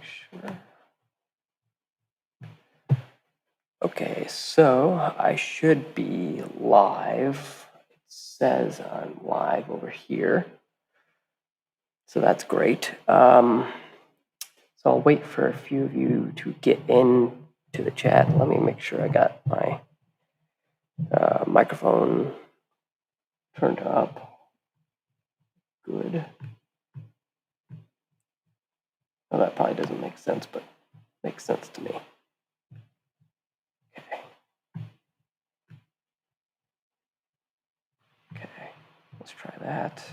sure. Okay, so I should be live. It says I'm live over here. So that's great. So I'll wait for a few of you to get into the chat. Let me make sure I got my microphone turned up. Good. Well, that probably doesn't make sense, but makes sense to me. Okay, let's try that.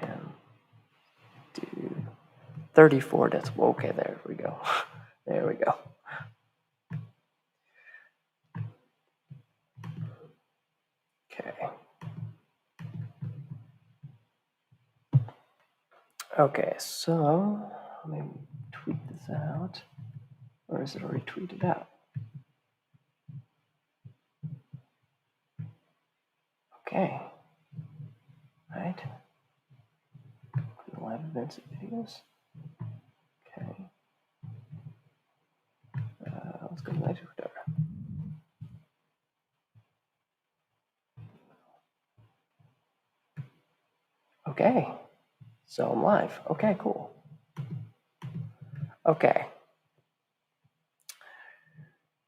And do 34 decibel. Okay, there we go. There we go. Okay. Okay, so let me tweet this out. Or is it already tweeted out? Okay. Right. Live events and videos. Okay. Let's go to my Twitter. Okay. So I'm live. Okay, cool. Okay.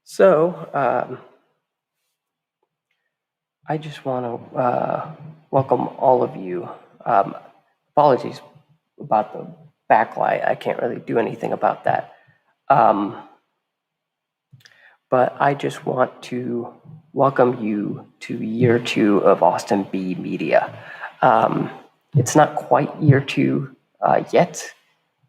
So I just want to welcome all of you. Apologies about the backlight. I can't really do anything about that. But I just want to welcome you to year 2 of Austin B Media. It's not quite year 2 yet.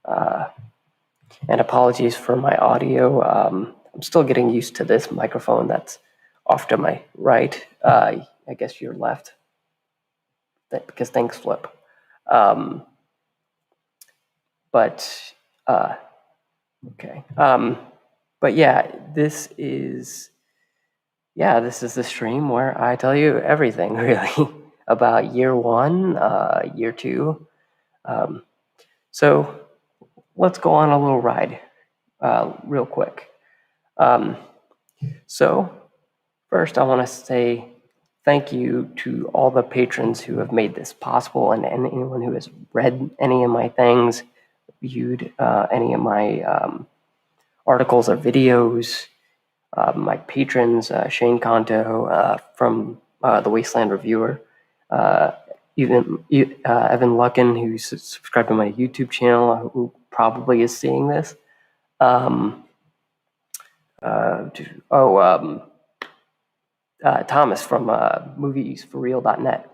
And apologies for my audio. I'm still getting used to this microphone that's off to my right. I guess your left, because things flip. Okay. But yeah, this is the stream where I tell you everything really about year 1, year 2. So let's go on a little ride real quick. So first, I want to say thank you to all the patrons who have made this possible, and anyone who has read any of my things, viewed any of my articles or videos. My patrons, Shane Conto from the Wasteland Reviewer, Evan Luckin, who's subscribed to my YouTube channel, who probably is seeing this. Thomas from moviesforreal.net,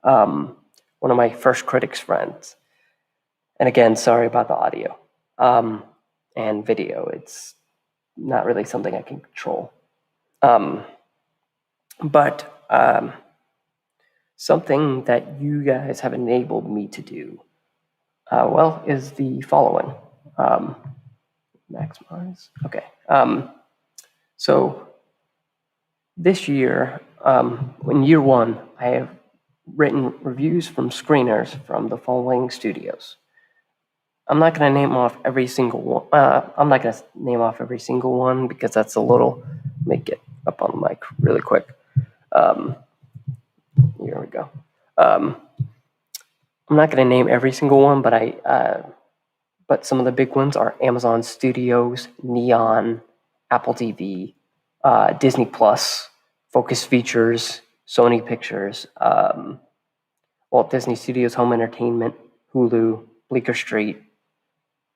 one of my first critics friends. And again, sorry about the audio and video. It's not really something I can control. But something that you guys have enabled me to do, is the following. Maximize. Okay. So this year, in year 1, I have written reviews from screeners from the following studios. I'm not going to name off every single one. I'm not going to name off every single one because that's a little. Let me get up on the mic really quick. Here we go. I'm not going to name every single one, but some of the big ones are Amazon Studios, Neon, Apple TV, Disney Plus, Focus Features, Sony Pictures, Walt Disney Studios Home Entertainment, Hulu, Bleecker Street,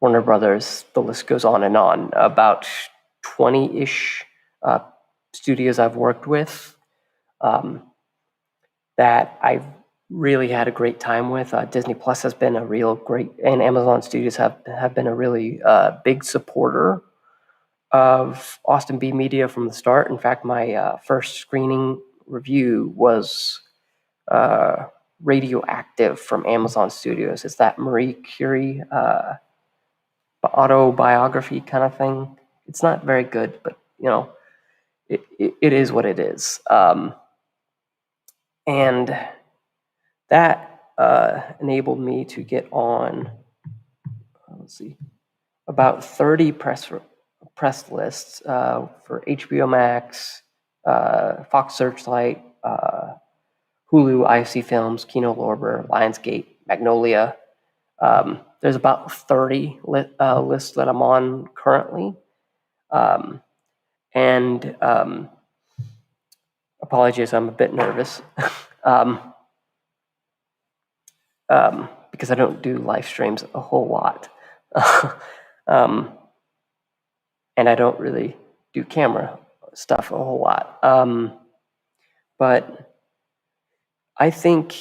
Warner Brothers. The list goes on and on. About 20-ish studios I've worked with that I've really had a great time with. Disney Plus has been a real great, and Amazon Studios have been a really big supporter of Austin B Media from the start. In fact, my first screening review was Radioactive from Amazon Studios. It's that Marie Curie autobiography kind of thing. It's not very good, but it is what it is. And that enabled me to get on, let's see, about 30 press lists for HBO Max, Fox Searchlight, Hulu, IFC Films, Kino Lorber, Lionsgate, Magnolia. There's about 30 lists that I'm on currently. And apologies, I'm a bit nervous because I don't do live streams a whole lot. And I don't really do camera stuff a whole lot. But I think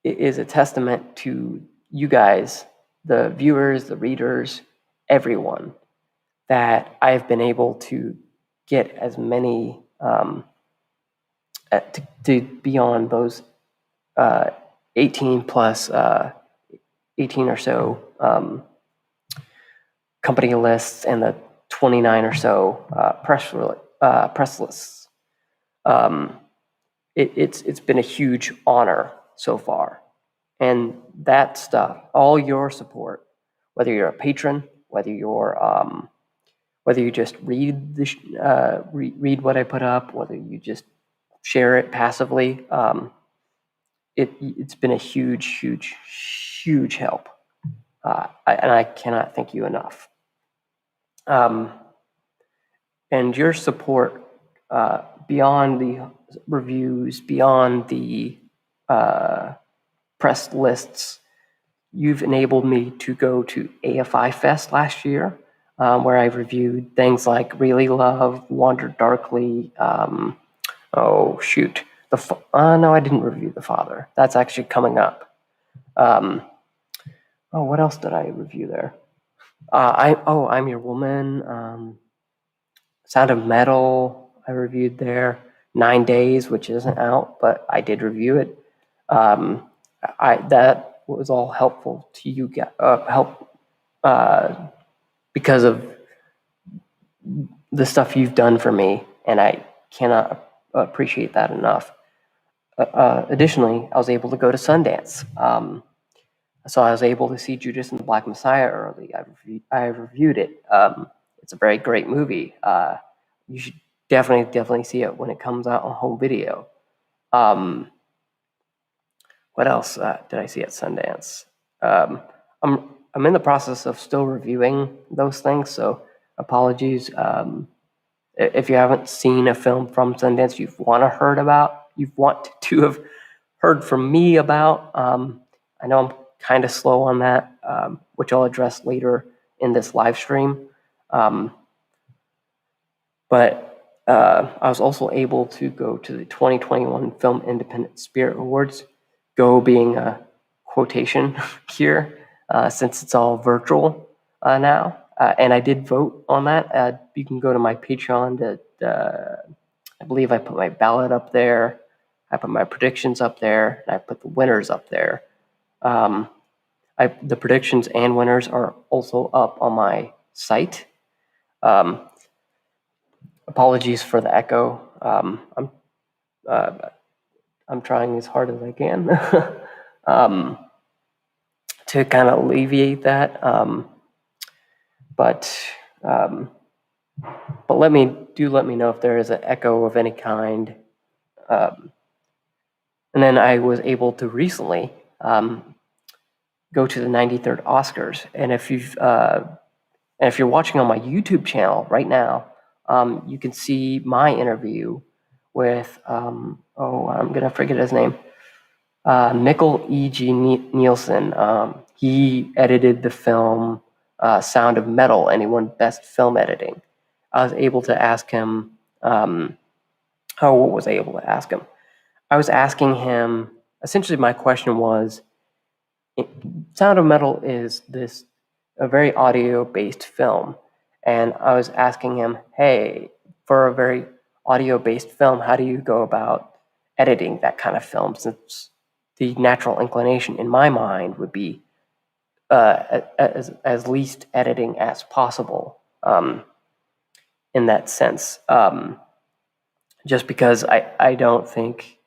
it is a testament to you guys, the viewers, the readers, everyone, that I've been able to get as many, to be on those 18 plus, 18 or so company lists and the 29 or so press lists. It's been a huge honor so far. And that stuff, all your support, whether you're a patron, whether you just read read what I put up, whether you just share it passively, it's been a huge help, and I cannot thank you enough. And your support, beyond the reviews, beyond the press lists, you've enabled me to go to AFI Fest last year, where I reviewed things like Really Love, Wander Darkly. No, I didn't review The Father. That's actually coming up. What else did I review there? I'm Your Woman. Sound of Metal, I reviewed there. 9 Days, which isn't out, but I did review it. That was all helpful to you guys, because of the stuff you've done for me, and I cannot appreciate that enough. Additionally, I was able to go to Sundance, so I was able to see Judas and the Black Messiah early. I reviewed it. It's a very great movie. You should definitely see it when it comes out on home video. What else did I see at Sundance? I'm in the process of still reviewing those things, so apologies. If you haven't seen a film from Sundance you want to have heard from me about, I know I'm kind of slow on that, which I'll address later in this live stream. But I was also able to go to the 2021 Film Independent Spirit Awards, go being a quotation here, since it's all virtual now. And I did vote on that. You can go to my Patreon I believe I put my ballot up there. I put my predictions up there, and I put the winners up there. The predictions and winners are also up on my site. Apologies for the echo. I'm trying as hard as I can to kind of alleviate that. But let me know if there is an echo of any kind. And then I was able to recently go to the 93rd Oscars, and if you're watching on my YouTube channel right now, you can see my interview with I'm gonna forget his name, Mikkel E.G. Nielsen. He edited the film Sound of Metal, and he won Best Film Editing. I was able to ask him. What was I able to ask him? I was asking him. Essentially, my question was, Sound of Metal is a very audio-based film, and I was asking him, hey, for a very audio-based film, how do you go about editing that kind of film? Since the natural inclination in my mind would be as least editing as possible, in that sense. Just because I don't think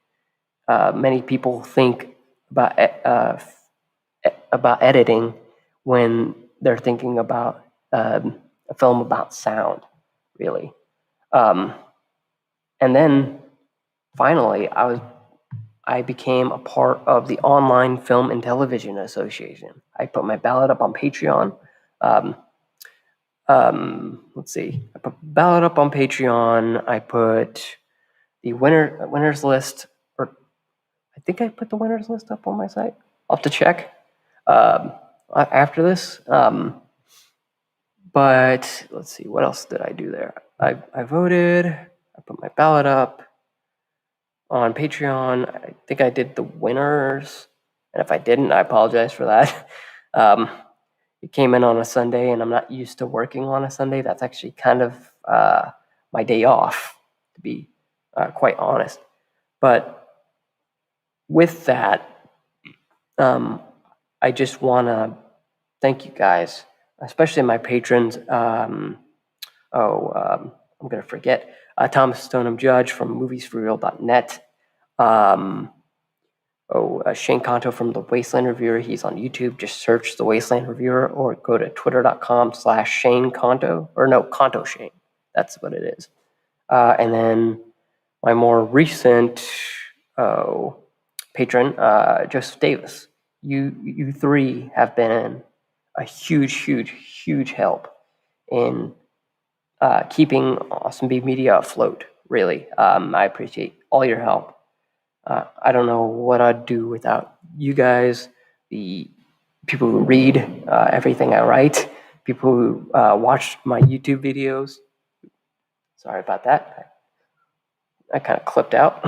many people think about editing when they're thinking about a film about sound, really. And then finally, I became a part of the Online Film and Television Association. I put my ballot up on Patreon. Let's see. I put ballot up on Patreon. I put the winners list, or I think I put the winners list up on my site. I'll have to check after this. But let's see, what else did I do there? I voted. I put my ballot up on Patreon. I think I did the winners, and if I didn't, I apologize for that. It came in on a Sunday, and I'm not used to working on a Sunday. That's actually kind of my day off, to be quite honest. But with that, I just want to thank you guys, especially my patrons. I'm going to forget Thomas Stoneham Judge from moviesforreal.net. Shane Kanto from The Wasteland Reviewer. He's on YouTube. Just search The Wasteland Reviewer or go to twitter.com/Shane Kanto. Or no, Kanto Shane. That's what it is. And then my more recent patron, Joseph Davis. You three have been a huge help in keeping Awesome Bee Media afloat, really. I appreciate all your help. I don't know what I'd do without you guys, the people who read everything I write, people who watch my YouTube videos. Sorry about that. I kind of clipped out.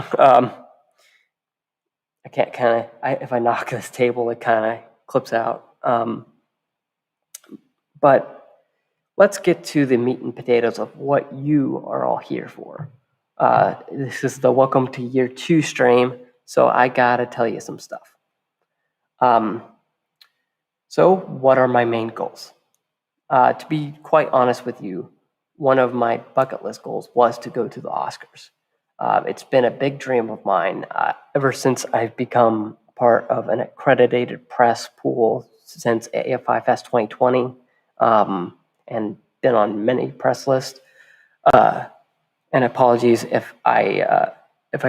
I can't if I knock this table, it kind of clips out. But let's get to the meat and potatoes of what you are all here for. This is the Welcome to Year 2 stream, so I gotta tell you some stuff. So what are my main goals? To be quite honest with you, one of my bucket list goals was to go to the Oscars. It's been a big dream of mine ever since I've become part of an accredited press pool since AFI Fest 2020, and been on many press lists. And apologies if I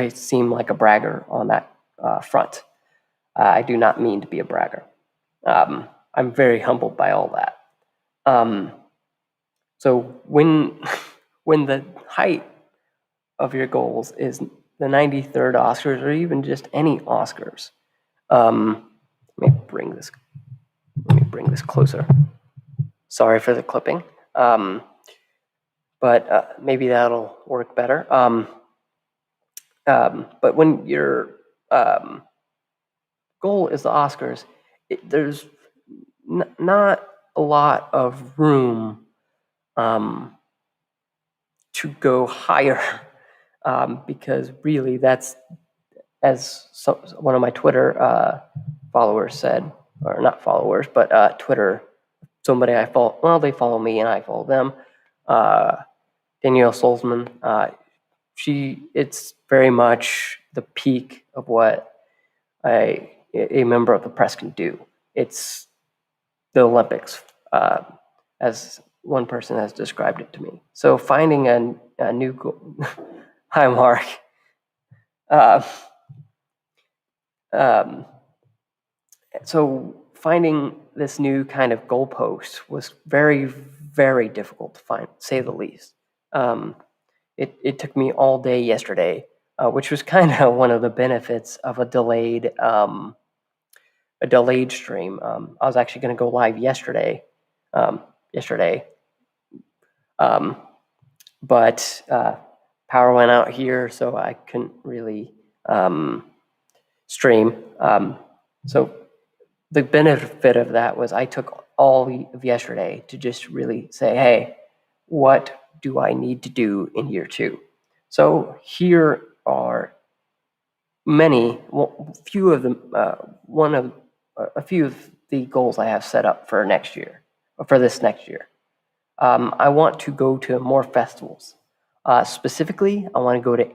seem like a bragger on that front. I do not mean to be a bragger. I'm very humbled by all that. So when the height of your goals is the 93rd Oscars, or even just any Oscars, let me bring this closer. Sorry for the clipping, but maybe that'll work better. But when your goal is the Oscars, there's not a lot of room to go higher, because really that's, as one of my Twitter followers said, or not followers, but Twitter, somebody I follow, well, they follow me and I follow them, Danielle Solzman, it's very much the peak of what a member of the press can do. It's the Olympics, as one person has described it to me. So finding a new goal. Hi, Mark. So finding this new kind of goalpost was very, very difficult to find, to say the least. It took me all day yesterday, which was kind of one of the benefits of a delayed stream. I was actually going to go live yesterday, but power went out here, so I couldn't really stream. So the benefit of that was I took all of yesterday to just really say, hey, what do I need to do in year 2? So here are a few of the goals I have set up for next year, or for this next year. I want to go to more festivals. Specifically, I want to go to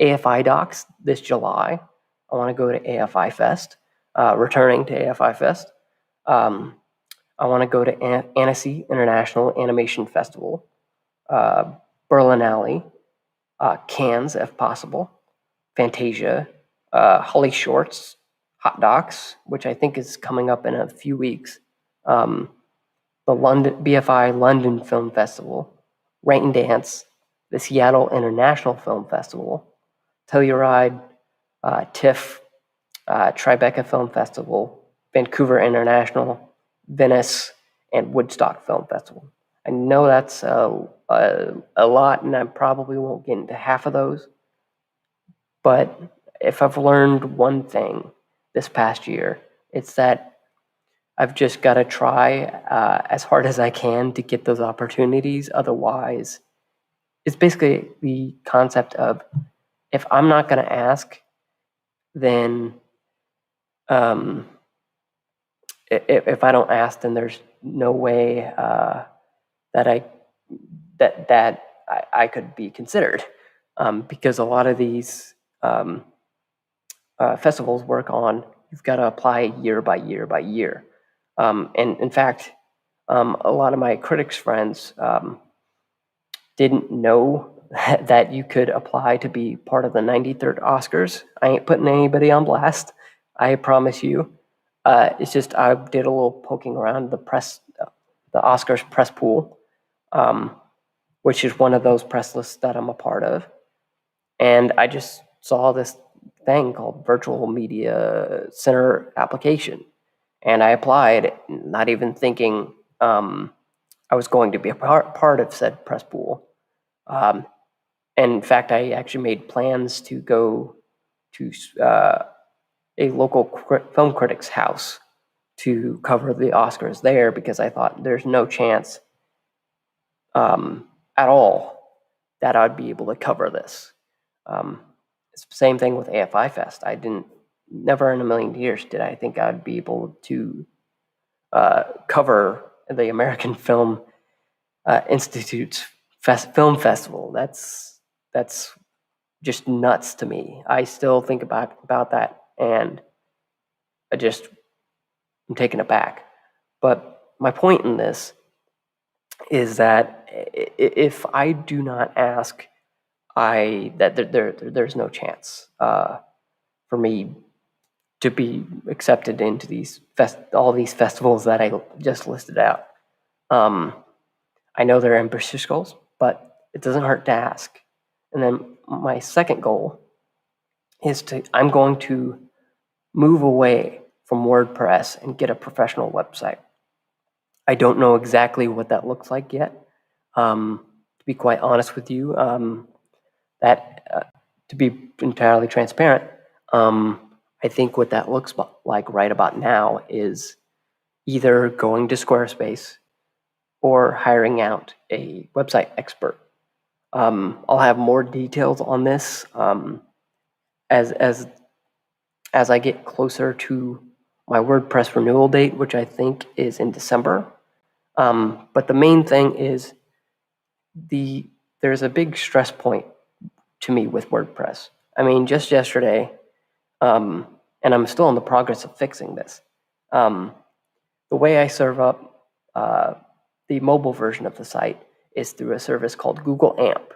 AFI Docs this July. I want to go to AFI Fest, returning to AFI Fest. I I want to go to Annecy International Animation Festival, Berlinale, Cannes if possible, Fantasia, Holly Shorts, Hot Docs, which I think is coming up in a few weeks, the London BFI London Film Festival, Rain Dance, the Seattle International Film Festival, Telluride, TIFF, Tribeca Film Festival, Vancouver International, Venice, and Woodstock Film Festival. I know that's a lot, and I probably won't get into half of those. But if I've learned one thing this past year, it's that I've just got to try as hard as I can to get those opportunities. Otherwise, it's basically the concept of if I'm not going to ask, then if I don't ask, then there's no way that I could be considered, because a lot of these festivals work on you've got to apply year by year by year, and in fact, a lot of my critics friends didn't know that you could apply to be part of the 93rd Oscars. I ain't putting anybody on blast, I promise you. It's just I did a little poking around the Oscars press pool, which is one of those press lists that I'm a part of, and I just saw this thing called Virtual Media Center application, and I applied, not even thinking I was going to be a part of said press pool. And in fact, I actually made plans to go to a local film critic's house to cover the Oscars there, because I thought there's no chance at all that I'd be able to cover this. It's the same thing with AFI Fest. Never in a million years did I think I'd be able to cover the American Film Institute's film festival. That's just nuts to me. I still think about that, and I'm taken aback. But my point in this is that if I do not ask, there's no chance for me to be accepted into all these festivals that I just listed out. I know they're ambitious goals, but it doesn't hurt to ask. And then my second goal is I'm going to move away from WordPress and get a professional website. I don't know exactly what that looks like yet. To be quite honest with you, to be entirely transparent, I think what that looks like right about now is either going to Squarespace or hiring out a website expert. I'll have more details on this as I get closer to my WordPress renewal date, which I think is in December. But the main thing is there's a big stress point to me with WordPress. I mean, just yesterday, and I'm still in the progress of fixing this. The way I serve up the mobile version of the site is through a service called Google AMP.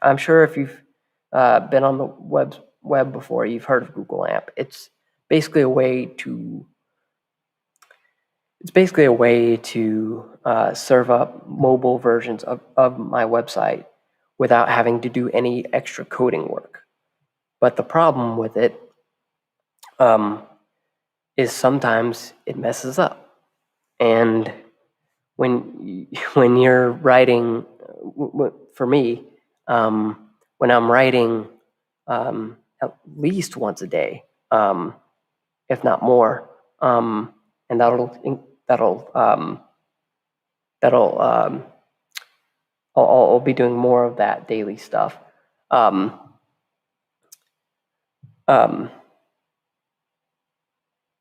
I'm sure if you've been on the web before, you've heard of Google AMP. It's basically a way to serve up mobile versions of my website without having to do any extra coding work. But the problem with it is sometimes it messes up. And when you're writing, for me, when I'm writing at least once a day, if not more, and I'll be doing more of that daily stuff.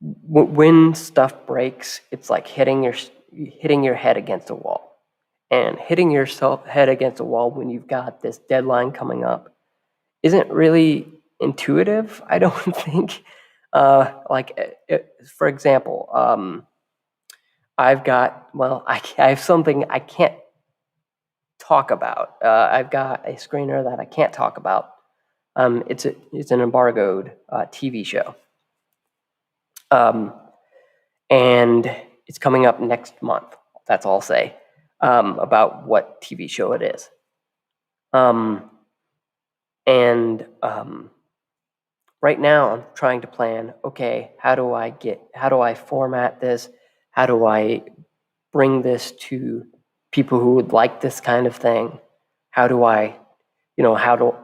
When stuff breaks, it's like hitting your head against a wall, and hitting yourself head against a wall when you've got this deadline coming up isn't really intuitive, I don't think. For example, I have something I can't talk about. I've got a screener that I can't talk about. It's an embargoed TV show, and it's coming up next month. That's all I'll say about what TV show it is. And right now I'm trying to plan, okay, how do I format this? How do I bring this to people who would like this kind of thing? How do I, how do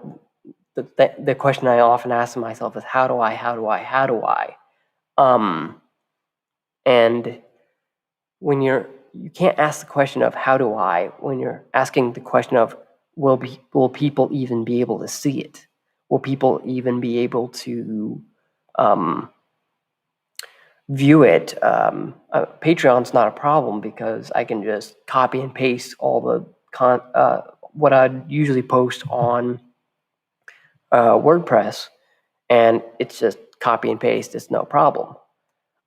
the question I often ask myself is how do I? And when you can't ask the question of how do I when you're asking the question of will people even be able to see it? Will people even be able to view it? Patreon's not a problem because I can just copy and paste all the what I'd usually post on WordPress, and it's just copy and paste. It's no problem.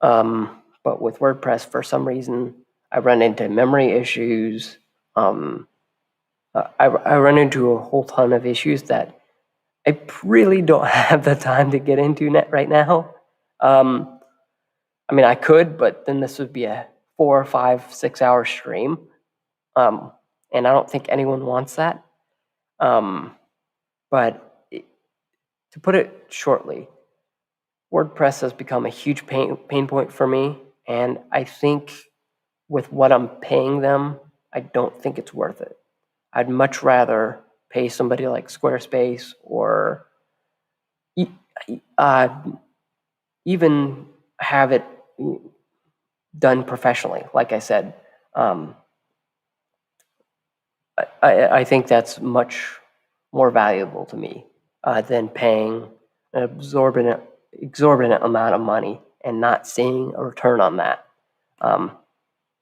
But with WordPress, for some reason, I run into memory issues. I run into a whole ton of issues that I really don't have the time to get into right now. I mean, I could, but then this would be a 4, 5, 6 hour stream. And I don't think anyone wants that. But to put it shortly, WordPress has become a huge pain point for me. And I think with what I'm paying them, I don't think it's worth it. I'd much rather pay somebody like Squarespace or even have it done professionally. Like I said, I think that's much more valuable to me than paying an exorbitant amount of money and not seeing a return on that.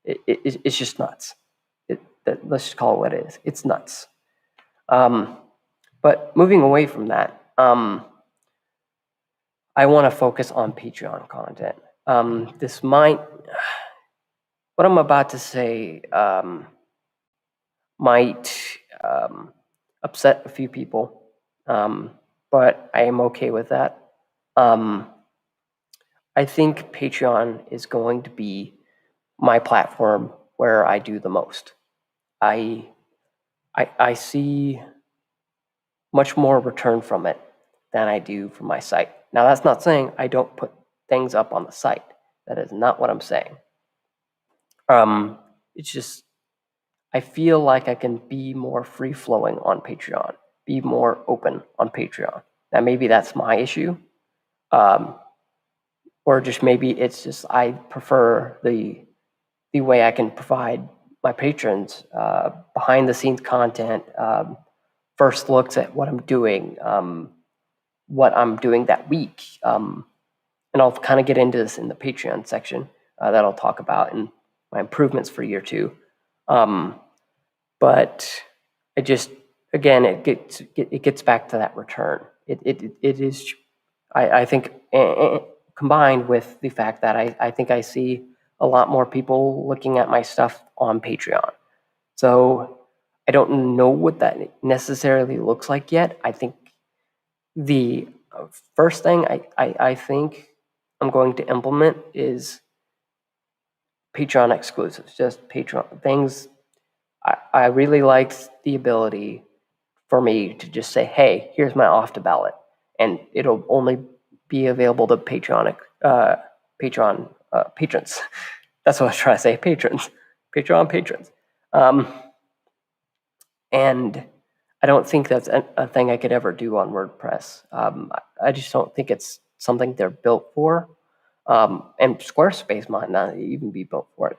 It's just nuts. Let's just call it what it is. It's nuts. But moving away from that, I want to focus on Patreon content. What I'm about to say might upset a few people, but I am okay with that. I think Patreon is going to be my platform where I do the most. I see much more return from it than I do from my site. Now, that's not saying I don't put things up on the site. That is not what I'm saying. It's just I feel like I can be more free flowing on Patreon, be more open on Patreon. Now, maybe that's my issue, or just maybe it's just I prefer the way I can provide my patrons behind the scenes content, first looks at what I'm doing that week. And I'll kind of get into this in the Patreon section that I'll talk about and my improvements for year 2. But it just, again, it gets back to that return. It is, I think, combined with the fact that I think I see a lot more people looking at my stuff on Patreon. So I don't know what that necessarily looks like yet. I think the first thing I think I'm going to implement is Patreon exclusives, just Patreon things. I really liked the ability for me to just say, hey, here's my off the ballot, and it'll only be available to Patreon patrons. That's what I was trying to say, patrons. Patreon patrons. And I don't think that's a thing I could ever do on WordPress. I just don't think it's something they're built for. And Squarespace might not even be built for it.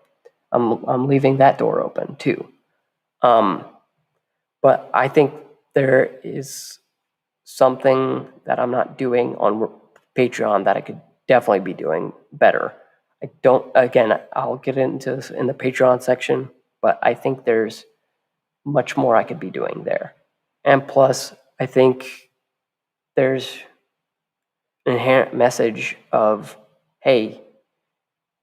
I'm leaving that door open too. But I think there is something that I'm not doing on Patreon that I could definitely be doing better. I'll get into this in the Patreon section, but I think there's much more I could be doing there. And plus, I think there's an inherent message of, hey,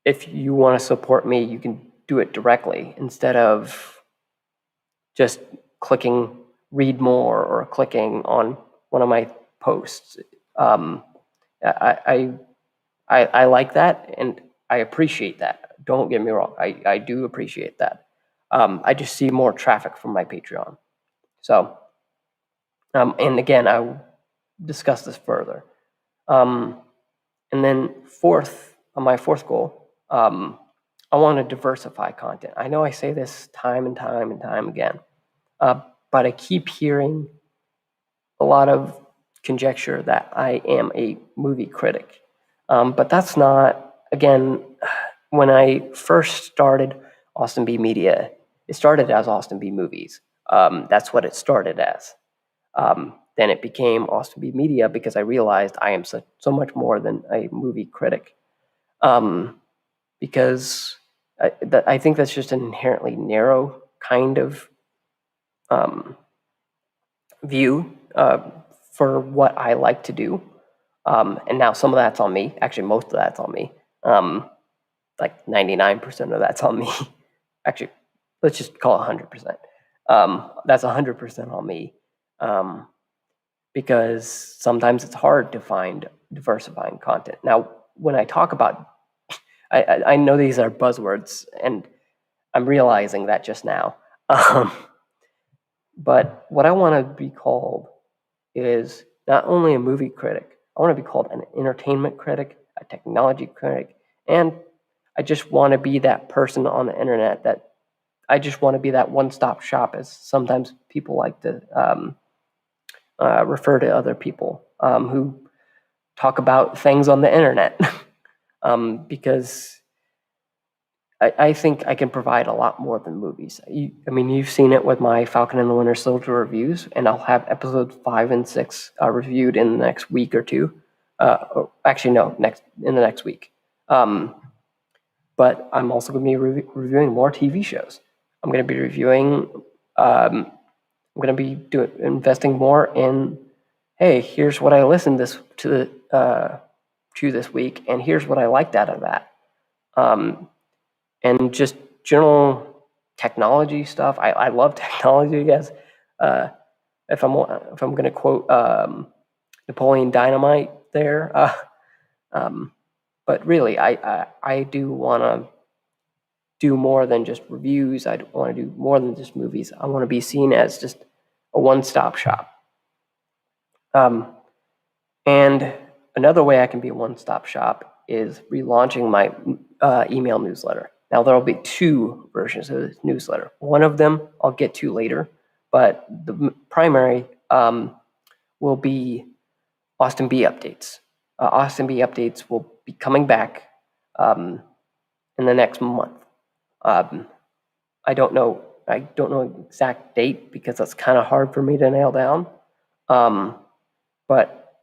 if you want to support me, you can do it directly instead of just clicking read more or clicking on one of my posts. I, I like that, and I appreciate that. Don't get me wrong. I do appreciate that. I just see more traffic from my Patreon. So, and again, I'll discuss this further. And then my fourth goal, I want to diversify content. I know I say this time and time and time again, but I keep hearing a lot of conjecture that I am a movie critic. But that's not, again, when I first started Austin B Media, it started as Austin B Movies. That's what it started as. Then it became Austin B Media because I realized I am so much more than a movie critic. Because I think that's just an inherently narrow kind of view for what I like to do. And now some of that's on me. Actually, most of that's on me. Like 99% of that's on me. Actually, let's just call it 100%. That's 100% on me. Because sometimes it's hard to find diversifying content. Now, when I talk about, I know these are buzzwords, and I'm realizing that just now. But what I want to be called is not only a movie critic, I want to be called an entertainment critic, a technology critic, and I just want to be that person on the internet that I just want to be that one-stop shop, as sometimes people like to refer to other people who talk about things on the internet. Because I think I can provide a lot more than movies. You've seen it with my Falcon and the Winter Soldier reviews, and I'll have episodes 5 and 6 reviewed in the next week or two. In the next week. But I'm also going to be reviewing more TV shows. I'm going to be reviewing. I'm going to be investing more in. Hey, here's what I listened to this week, and here's what I liked out of that. And just general technology stuff. I love technology, I guess. If I'm going to quote Napoleon Dynamite there, but really, I do want to do more than just reviews. I want to do more than just movies. I want to be seen as just a one-stop shop. And another way I can be a one-stop shop is relaunching my email newsletter. Now, there will be 2 versions of this newsletter. One of them I'll get to later, but the primary will be Austin B updates. Austin B updates will be coming back in the next month. I don't know exact date because that's kind of hard for me to nail down. But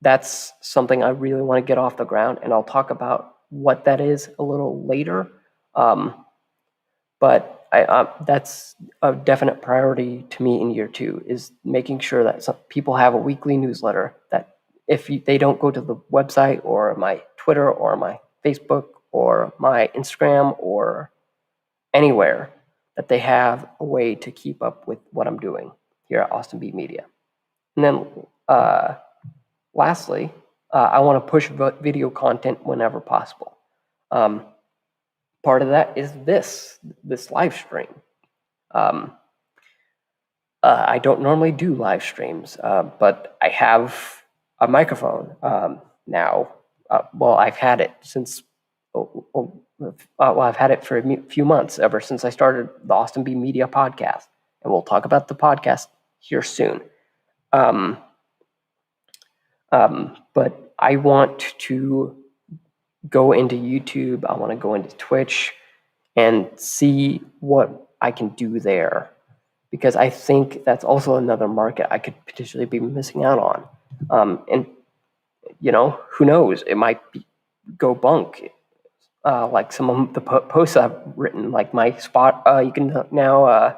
that's something I really want to get off the ground, and I'll talk about what that is a little later. But that's a definite priority to me in year 2, is making sure that some people have a weekly newsletter that if they don't go to the website or my Twitter or my Facebook or my Instagram or anywhere, that they have a way to keep up with what I'm doing here at Austin B Media. And then lastly, I want to push video content whenever possible. Part of that is this live stream. I don't normally do live streams, but I have a microphone now. I've had it since. I've had it for a few months, ever since I started the Austin B Media podcast, and we'll talk about the podcast here soon. But I want to go into YouTube. I want to go into Twitch and see what I can do there, because I think that's also another market I could potentially be missing out on. And who knows? It might go bunk. Like some of the posts I've written, like my spot. You can now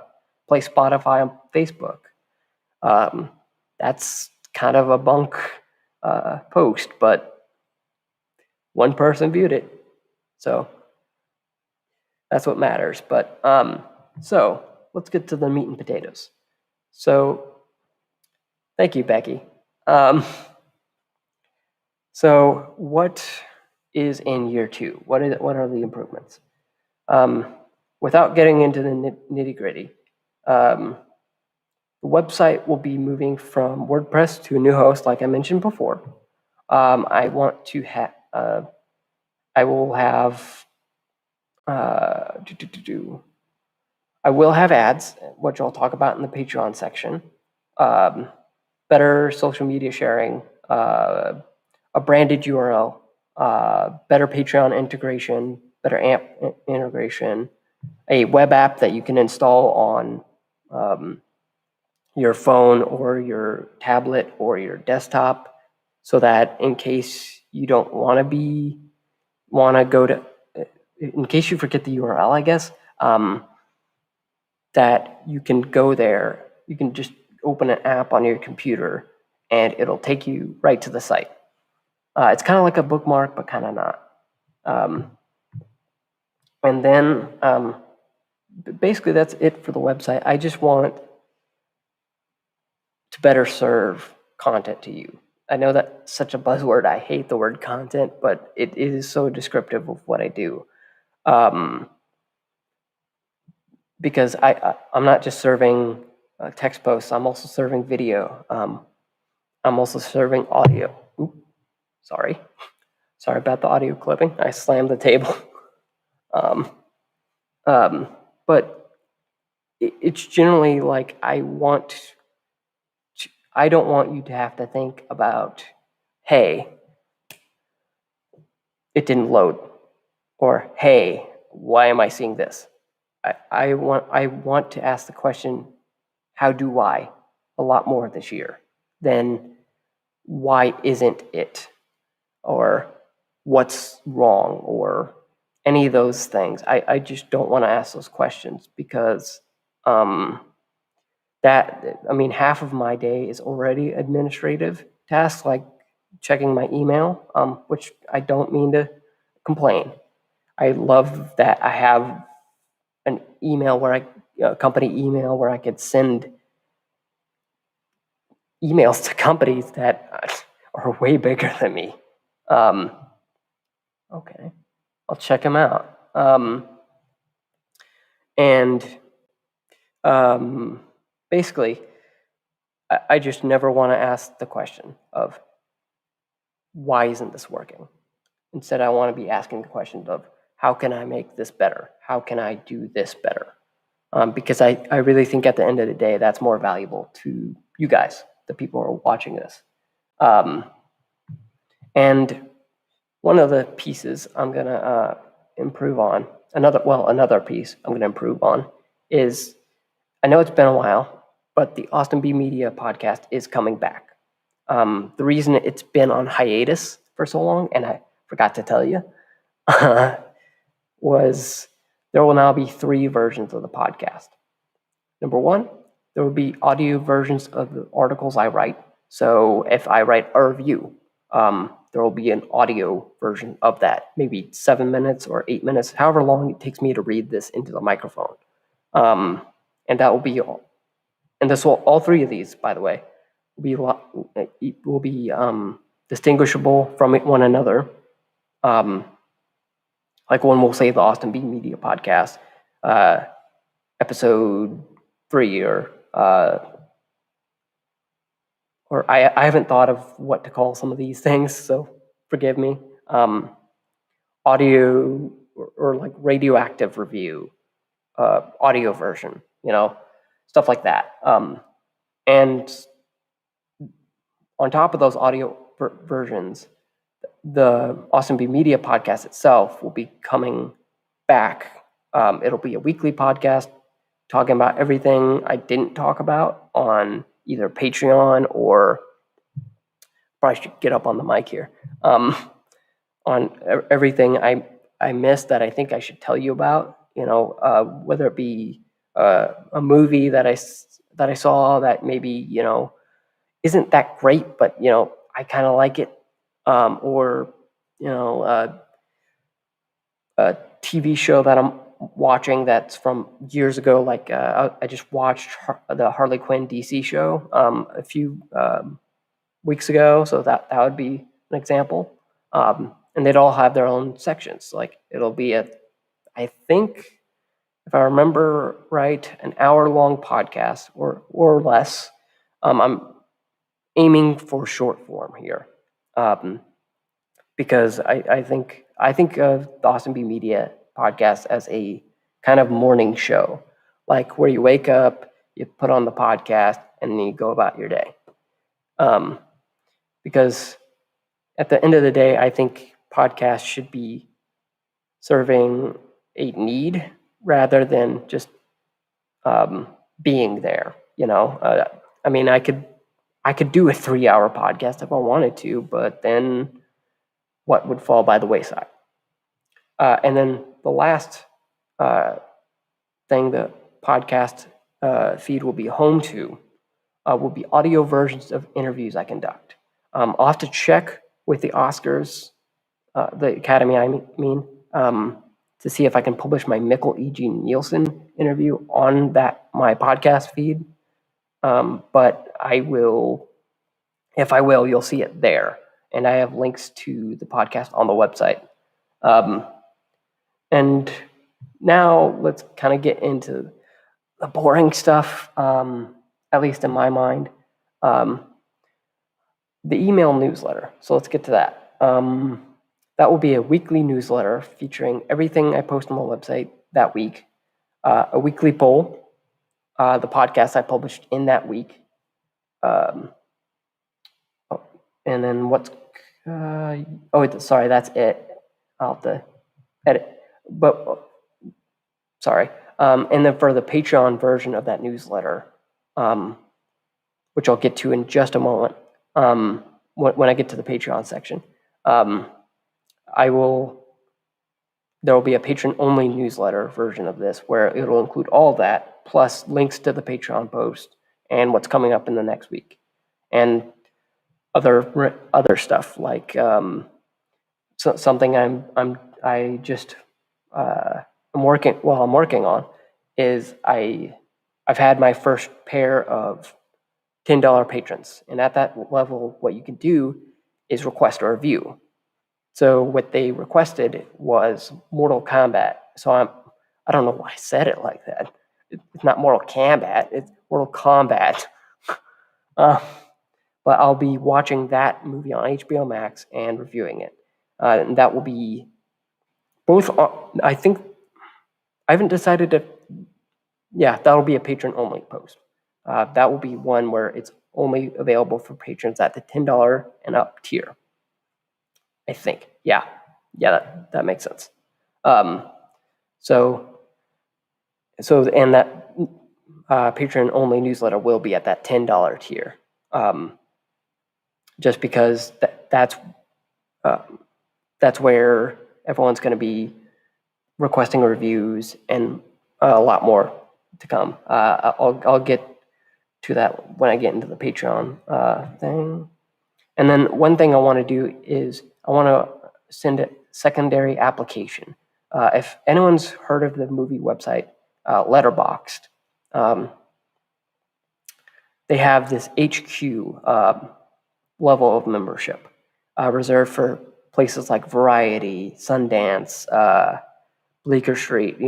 play Spotify on Facebook. That's kind of a bunk post, but one person viewed it. So That's what matters. But so let's get to the meat and potatoes. So thank you, Becky. So what is in year 2? What are the improvements? Without getting into the nitty gritty, the website will be moving from WordPress to a new host, like I mentioned before. I want to have. I will have. I will have ads, which I'll talk about in the Patreon section. Better social media sharing, a branded URL, better Patreon integration, better AMP integration, a web app that you can install on your phone or your tablet or your desktop, so that in case you don't want to go to, in case you forget the URL, I guess, that you can go there. You can just open an app on your computer and it'll take you right to the site. It's kind of like a bookmark, but kind of not. And then basically that's it for the website. I just want to better serve content to you. I know that's such a buzzword. I hate the word content, but it is so descriptive of what I do. Because I'm not just serving text posts. I'm also serving video. I'm also serving audio. Oops, sorry about the audio clipping. I slammed the table. But it's generally like I don't want you to have to think about, hey, it didn't load, or hey, why am I seeing this? I want to ask the question, how do I, a lot more this year than why isn't it, or what's wrong, or any of those things. I just don't want to ask those questions, because half of my day is already administrative tasks, like checking my email, which I don't mean to complain. I love that I have an email a company email where I could send emails to companies that are way bigger than me. Okay, I'll check them out. Basically, I just never want to ask the question of, why isn't this working? Instead, I want to be asking the question of, how can I make this better? How can I do this better? Because I really think at the end of the day, that's more valuable to you guys, the people who are watching this. And one of the pieces I'm going to improve on, another piece I'm going to improve on is, I know it's been a while, but the Austin B Media podcast is coming back. The reason it's been on hiatus for so long, and I forgot to tell you, was there will now be 3 versions of the podcast. Number 1, there will be audio versions of the articles I write. So if I write a review, there will be an audio version of that, maybe 7 minutes or 8 minutes, however long it takes me to read this into the microphone. And that will be all. And all 3 of these, by the way, will be distinguishable from one another. Like one will say the Austin B Media podcast, episode 3, or I haven't thought of what to call some of these things, so forgive me. Audio or like radioactive review, audio version, stuff like that. And on top of those audio versions, the Austin B Media podcast itself will be coming back. It'll be a weekly podcast talking about everything I didn't talk about on either Patreon or, probably should get up on the mic here, on everything I missed that I think I should tell you about, whether it be a movie that I saw that maybe, isn't that great, but, I kind of like it, or, a TV show that I'm watching that's from years ago. Like I just watched the Harley Quinn DC show a few weeks ago, so that would be an example. And they'd all have their own sections. Like it'll be I think if I remember right, an hour-long podcast or less. I'm aiming for short form here, because I think of the Austin B Media podcast as a kind of morning show, like where you wake up, you put on the podcast, and then you go about your day. Because at the end of the day, I think podcasts should be serving a need rather than just being there. I mean, I could do a 3-hour podcast if I wanted to, but then what would fall by the wayside? And then the last thing the podcast feed will be home to will be audio versions of interviews I conduct. I'll have to check with the Oscars, the Academy, I mean, to see if I can publish my Mikkel E.G. Nielsen interview on my podcast feed. But I will, if I will, you'll see it there. And I have links to the podcast on the website. And now let's kind of get into the boring stuff, at least in my mind. The email newsletter. So let's get to that. That will be a weekly newsletter featuring everything I post on the website that week, a weekly poll, the podcast I published in that week, and then sorry, that's it. I'll have to edit, but sorry. And then for the Patreon version of that newsletter, which I'll get to in just a moment, when I get to the Patreon section, there will be a patron-only newsletter version of this where it'll include all that, plus links to the Patreon post and what's coming up in the next week, and other stuff like something I'm working on is I've had my first pair of $10 patrons, and at that level, what you can do is request a review. So what they requested was Mortal Kombat. So I don't know why I said it like that. It's not Mortal Kombat, it's Mortal Kombat. But I'll be watching that movie on HBO Max and reviewing it. And that will be both, I think, I haven't decided if, yeah, that'll be a patron-only post. That will be one where it's only available for patrons at the $10 and up tier. I think. Yeah, that makes sense. So and that patron-only newsletter will be at that $10 tier. Just because that's where everyone's going to be requesting reviews and a lot more to come. I'll get to that when I get into the Patreon thing. And then one thing I want to do is I want to send a secondary application. If anyone's heard of the movie website Letterboxd, they have this HQ level of membership reserved for places like Variety, Sundance, Bleecker Street,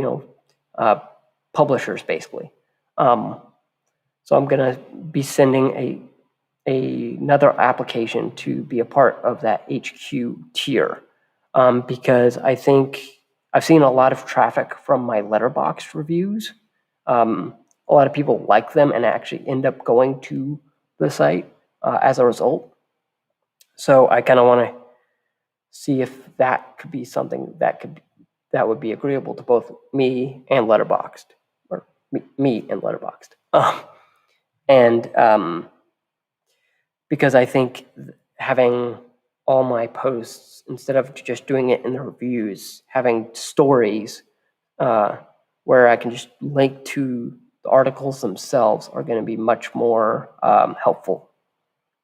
publishers basically. So I'm going to be sending another application to be a part of that HQ tier, because I think I've seen a lot of traffic from my Letterboxd reviews. A lot of people like them and actually end up going to the site as a result. So I kind of want to see if that could be something that would be agreeable to both me and Letterboxd, or me and Letterboxd. And because I think having all my posts, instead of just doing it in the reviews, having stories where I can just link to the articles themselves are going to be much more helpful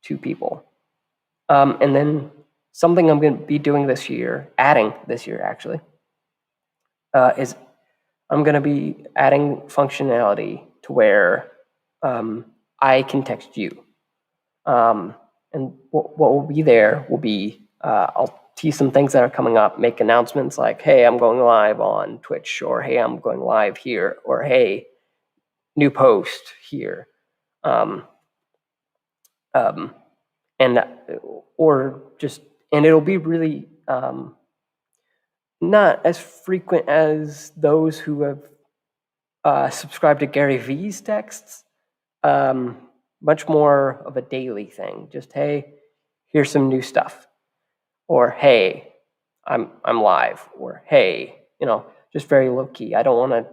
to people. And then something I'm going to be doing this year, adding this year actually, is I'm going to be adding functionality to where I can text you. And what will be there will be, I'll tease some things that are coming up, make announcements like, hey, I'm going live on Twitch, or hey, I'm going live here, or hey, new post here. Um, um, and or just, and it'll be really not as frequent as those who have subscribed to Gary V's texts. Much more of a daily thing. Just, hey, here's some new stuff, or hey, I'm live, or hey, just very low key. I don't want to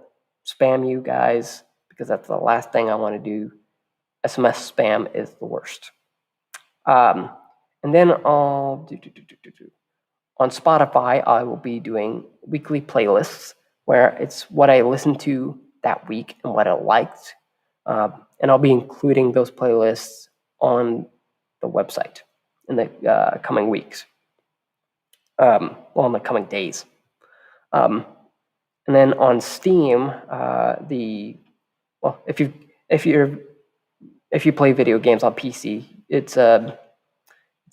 spam you guys because that's the last thing I want to do. SMS spam is the worst. And then I'll on Spotify, I will be doing weekly playlists where it's what I listened to that week and what I liked. And I'll be including those playlists on the website in the coming weeks. In the coming days. And then on Steam, if you play video games on PC, it's a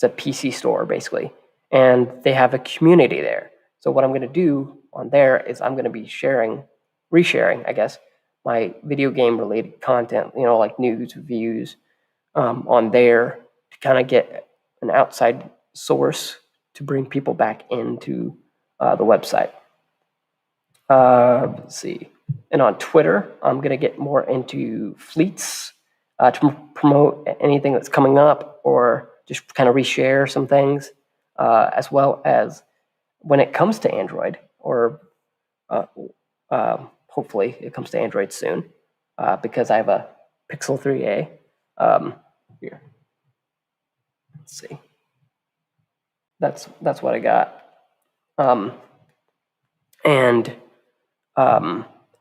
PC store basically, and they have a community there. So what I'm going to do on there is I'm going to be resharing, I guess, my video game related content, like news, reviews, on there to kind of get an outside source to bring people back into the website. Let's see. And on Twitter, I'm going to get more into fleets to promote anything that's coming up, or just kind of reshare some things, as well as when it comes to Android, or hopefully it comes to Android soon, because I have a Pixel 3a. Here, let's see. That's what I got.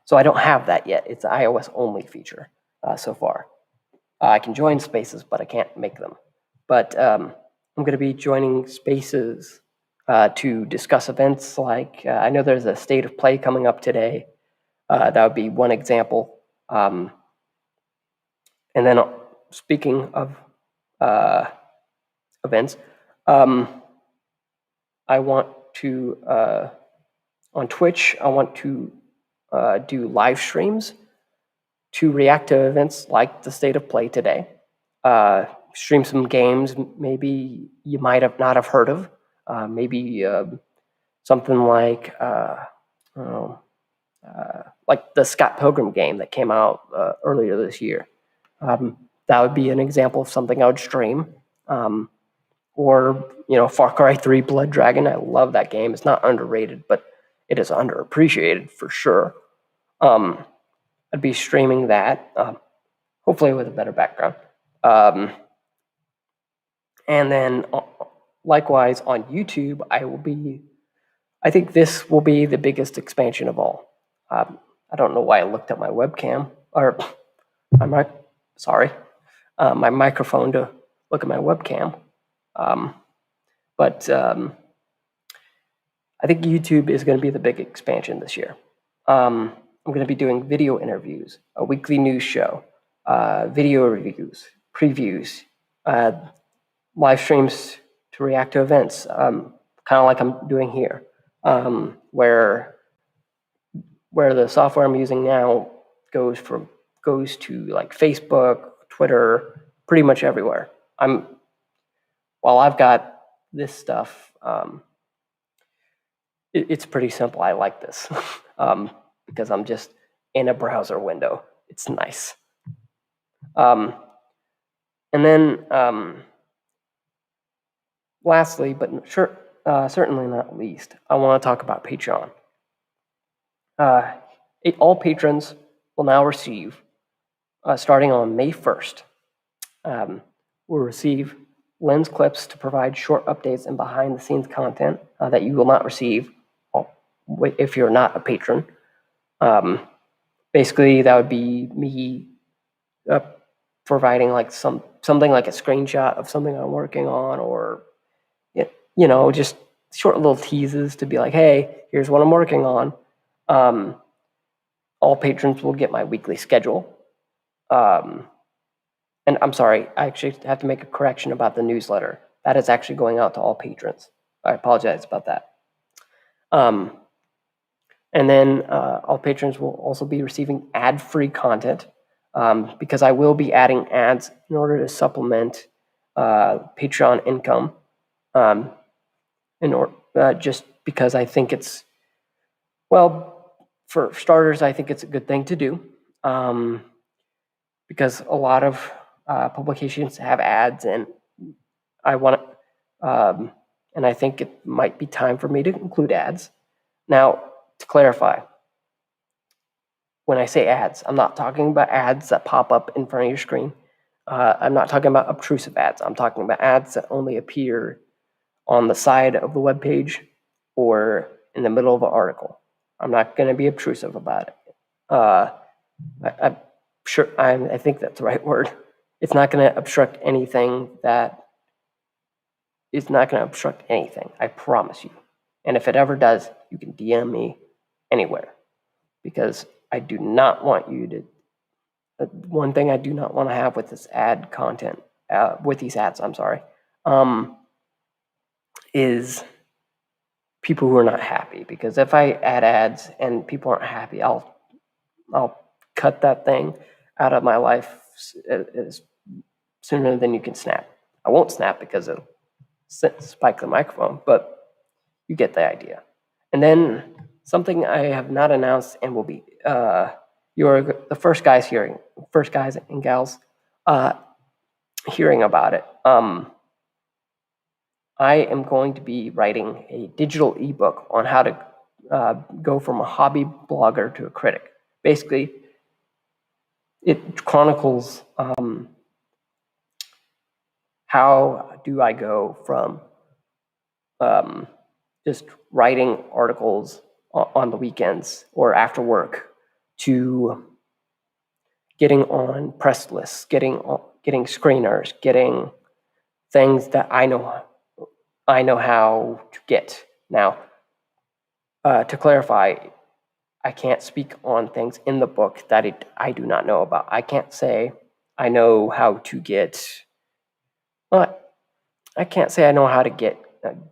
So I don't have that yet. It's an iOS only feature so far. I can join spaces, but I can't make them. But I'm going to be joining spaces to discuss events like, I know there's a State of Play coming up today. That would be one example. And then speaking of events, I want to, on Twitch, I want to do live streams to react to events like the State of Play today. Stream some games maybe you might have not have heard of. Maybe something like the Scott Pilgrim game that came out earlier this year. That would be an example of something I would stream. Or Far Cry 3 Blood Dragon. I love that game. It's not underrated, but it is underappreciated for sure. I'd be streaming that, hopefully with a better background. And then likewise on YouTube, I think this will be the biggest expansion of all. I don't know why I looked at my webcam, or my microphone to look at my webcam. But I think YouTube is going to be the big expansion this year. I'm going to be doing video interviews, a weekly news show, video reviews, previews, live streams to react to events, kind of like I'm doing here, where the software I'm using now goes to like Facebook, Twitter, pretty much everywhere. While I've got this stuff, it's pretty simple. I like this because I'm just in a browser window. It's nice. And then lastly, but certainly not least, I want to talk about Patreon. All patrons will now receive, starting on May 1st, will receive lens clips to provide short updates and behind-the-scenes content that you will not receive if you're not a patron. Basically, that would be me providing like something like a screenshot of something I'm working on, or just short little teases to be like, hey, here's what I'm working on. all patrons will get my weekly schedule. And I'm sorry, I actually have to make a correction about the newsletter. That is actually going out to all patrons. I apologize about that. And then all patrons will also be receiving ad-free content because I will be adding ads in order to supplement Patreon income. Just because I think it's, well, for starters, I think it's a good thing to do because a lot of publications have ads, and I want to, and I think it might be time for me to include ads. Now, to clarify, when I say ads, I'm not talking about ads that pop up in front of your screen. I'm not talking about obtrusive ads. I'm talking about ads that only appear on the side of the web page or in the middle of an article. I'm not going to be obtrusive about it. I'm sure I think that's the right word. It's not going to obstruct anything. It's not going to obstruct anything. I promise you. And if it ever does, you can DM me anywhere, because I do not want you to. One thing I do not want to have with this ad content, with these ads, I'm sorry, is people who are not happy. Because if I add ads and people aren't happy, I'll cut that thing out of my life as sooner than you can snap. I won't snap because it'll spike the microphone, but you get the idea. And then something I have not announced and will be, you're the first guys and gals hearing about it. I am going to be writing a digital ebook on how to go from a hobby blogger to a critic. Basically, it chronicles how do I go from just writing articles on the weekends or after work to getting on press lists, getting screeners, getting things that I know how to get. Now, to clarify, I can't speak on things in the book that I do not know about. I can't say I know how to get. Well, I can't say I know how to get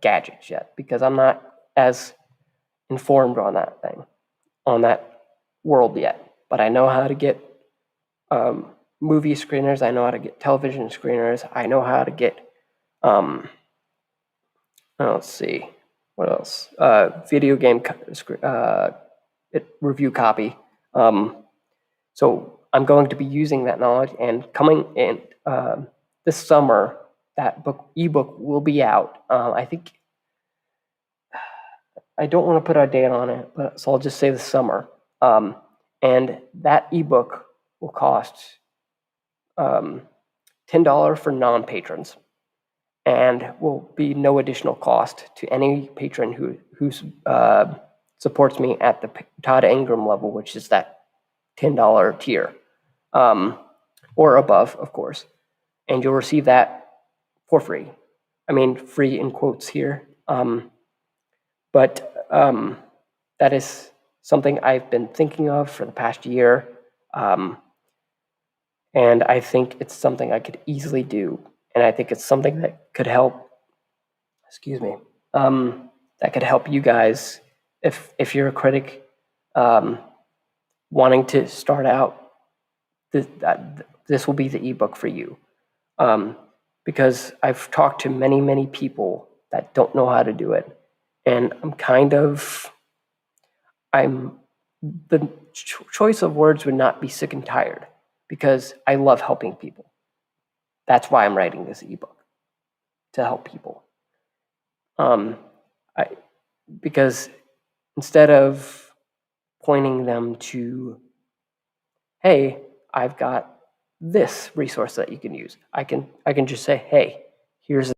gadgets yet, because I'm not as informed on that world yet. But I know how to get movie screeners. I know how to get television screeners. I know how to get let's see, what else? Video game review copy. So I'm going to be using that knowledge, and coming in this summer, that ebook will be out. I think I don't want to put a date on it, so I'll just say the summer. And that ebook will cost $10 for non-patrons, and will be no additional cost to any patron who supports me at the Todd Ingram level, which is that $10 tier, or above, of course. And you'll receive that for free. I mean, free in quotes here. But that is something I've been thinking of for the past year. And I think it's something I could easily do. And I think it's something that could help, that could help you guys if you're a critic wanting to start out. This will be the ebook for you. Because I've talked to many, many people that don't know how to do it. And the choice of words would not be sick and tired, because I love helping people. That's why I'm writing this ebook, to help people. Because instead of pointing them to, hey, I've got this resource that you can use, I can just say, hey, here's